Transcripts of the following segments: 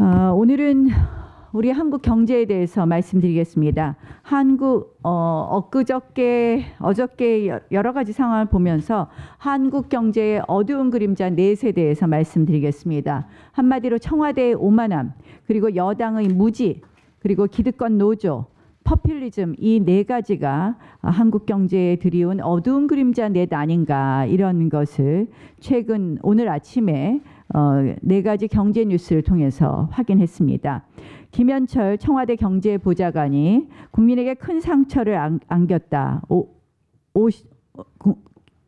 오늘은 우리 한국 경제에 대해서 말씀드리겠습니다. 어저께 여러 가지 상황을 보면서 한국 경제의 어두운 그림자 넷에 대해서 말씀드리겠습니다. 한마디로 청와대의 오만함, 그리고 여당의 무지, 그리고 기득권 노조, 퍼퓰리즘, 이 네 가지가 한국 경제에 들이온 어두운 그림자 넷 아닌가, 이런 것을 최근 오늘 아침에 네 가지 경제 뉴스를 통해서 확인했습니다. 김현철 청와대 경제보좌관이 국민에게 큰 상처를 안겼다.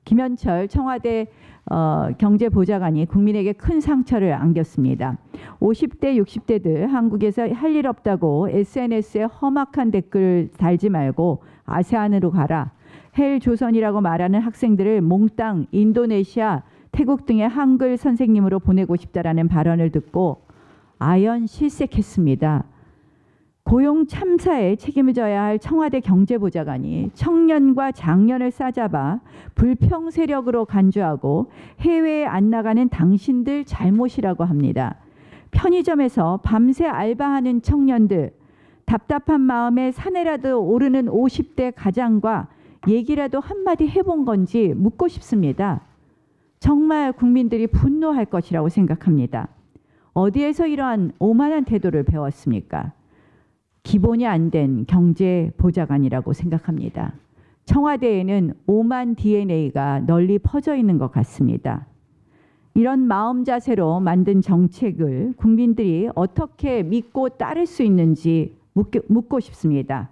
김현철 청와대 경제보좌관이 국민에게 큰 상처를 안겼습니다. 50대, 60대들 한국에서 할 일 없다고 SNS에 험악한 댓글 달지 말고 아세안으로 가라. 헬조선이라고 말하는 학생들을 몽땅 인도네시아, 태국 등의 한글 선생님으로 보내고 싶다라는 발언을 듣고 아연 실색했습니다. 고용 참사에 책임을 져야 할 청와대 경제보좌관이 청년과 장년을 싸잡아 불평 세력으로 간주하고 해외에 안 나가는 당신들 잘못이라고 합니다. 편의점에서 밤새 알바하는 청년들, 답답한 마음에 산에라도 오르는 50대 가장과 얘기라도 한마디 해본 건지 묻고 싶습니다. 정말 국민들이 분노할 것이라고 생각합니다. 어디에서 이러한 오만한 태도를 배웠습니까? 기본이 안 된 경제보좌관이라고 생각합니다. 청와대에는 오만 DNA가 널리 퍼져 있는 것 같습니다. 이런 마음 자세로 만든 정책을 국민들이 어떻게 믿고 따를 수 있는지 묻고 싶습니다.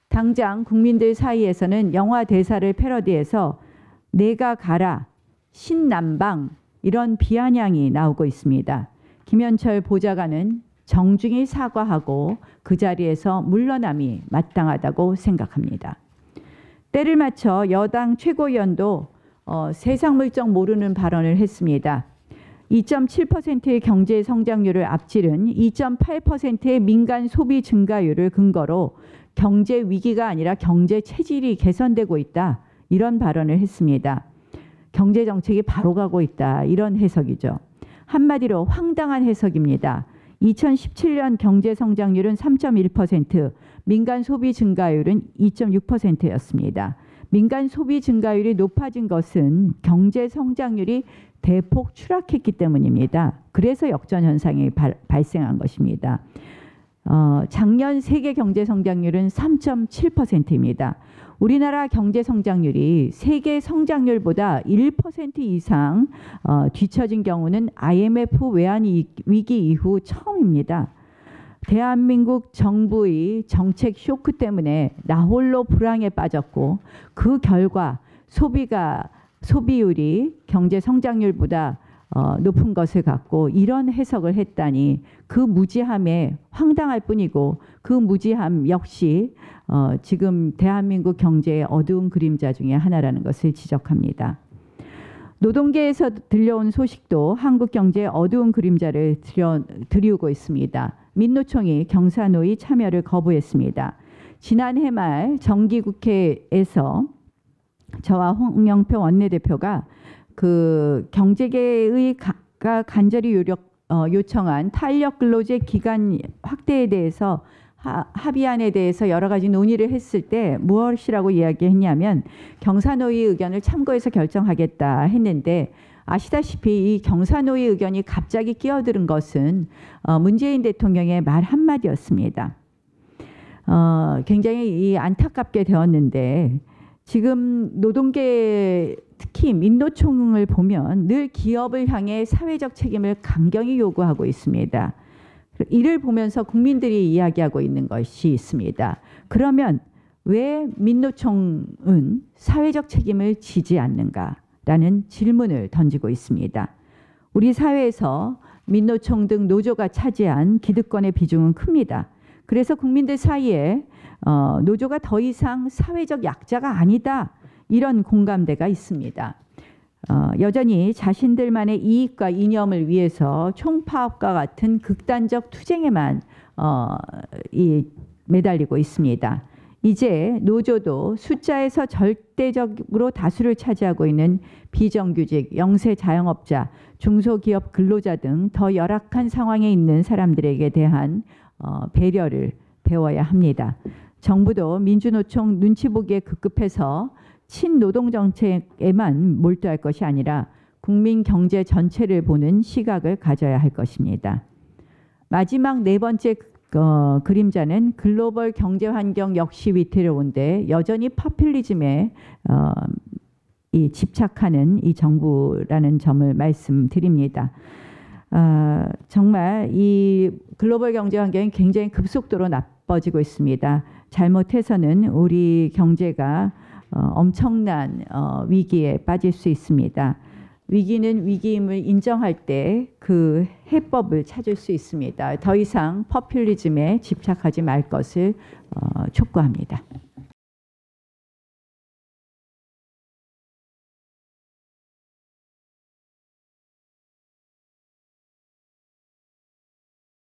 당장 국민들 사이에서는 영화 대사를 패러디해서 내가 가라, 신남방, 이런 비아냥이 나오고 있습니다. 김현철 보좌관은 정중히 사과하고 그 자리에서 물러남이 마땅하다고 생각합니다. 때를 맞춰 여당 최고위원도 세상 물정 모르는 발언을 했습니다. 2.7%의 경제 성장률을 앞지른 2.8%의 민간 소비 증가율을 근거로 경제 위기가 아니라 경제 체질이 개선되고 있다, 이런 발언을 했습니다. 경제 정책이 바로 가고 있다, 이런 해석이죠. 한마디로 황당한 해석입니다. 2017년 경제 성장률은 3.1%, 민간 소비 증가율은 2.6%였습니다. 민간 소비 증가율이 높아진 것은 경제 성장률이 대폭 추락했기 때문입니다. 그래서 역전 현상이 발생한 것입니다. 작년 세계 경제 성장률은 3.7%입니다. 우리나라 경제 성장률이 세계 성장률보다 1% 이상 뒤처진 경우는 IMF 외환 위기 이후 처음입니다. 대한민국 정부의 정책 쇼크 때문에 나홀로 불황에 빠졌고 그 결과 소비율이 경제 성장률보다 높은 것을 갖고 이런 해석을 했다니 그 무지함에 황당할 뿐이고, 그 무지함 역시 지금 대한민국 경제의 어두운 그림자 중에 하나라는 것을 지적합니다. 노동계에서 들려온 소식도 한국 경제의 어두운 그림자를 드리우고 있습니다. 민노총이 경사노위 참여를 거부했습니다. 지난해 말 정기국회에서 저와 홍영표 원내대표가 그 경제계의 간절히 요청한 탄력 근로제 기간 확대에 대해서 합의안에 대해서 여러 가지 논의를 했을 때 무엇이라고 이야기했냐면 경사노위 의견을 참고해서 결정하겠다 했는데, 아시다시피 이 경사노위 의견이 갑자기 끼어드는 것은 문재인 대통령의 말 한마디였습니다. 굉장히 안타깝게 되었는데, 지금 노동계 특히 민노총을 보면 늘 기업을 향해 사회적 책임을 강경히 요구하고 있습니다. 이를 보면서 국민들이 이야기하고 있는 것이 있습니다. 그러면 왜 민노총은 사회적 책임을 지지 않는가라는 질문을 던지고 있습니다. 우리 사회에서 민노총 등 노조가 차지한 기득권의 비중은 큽니다. 그래서 국민들 사이에 노조가 더 이상 사회적 약자가 아니다, 이런 공감대가 있습니다. 여전히 자신들만의 이익과 이념을 위해서 총파업과 같은 극단적 투쟁에만 매달리고 있습니다. 이제 노조도 숫자에서 절대적으로 다수를 차지하고 있는 비정규직, 영세 자영업자, 중소기업 근로자 등 더 열악한 상황에 있는 사람들에게 대한 배려를 배워야 합니다. 정부도 민주노총 눈치 보기에 급급해서 친노동 정책에만 몰두할 것이 아니라 국민 경제 전체를 보는 시각을 가져야 할 것입니다. 마지막 네 번째 그림자는 글로벌 경제 환경 역시 위태로운데 여전히 포퓰리즘에 집착하는 이 정부라는 점을 말씀드립니다. 정말 이 글로벌 경제 환경이 굉장히 급속도로 나빠지고 있습니다. 잘못해서는 우리 경제가 엄청난 위기에 빠질 수 있습니다. 위기는 위기임을 인정할 때 그 해법을 찾을 수 있습니다. 더 이상 포퓰리즘에 집착하지 말 것을 촉구합니다.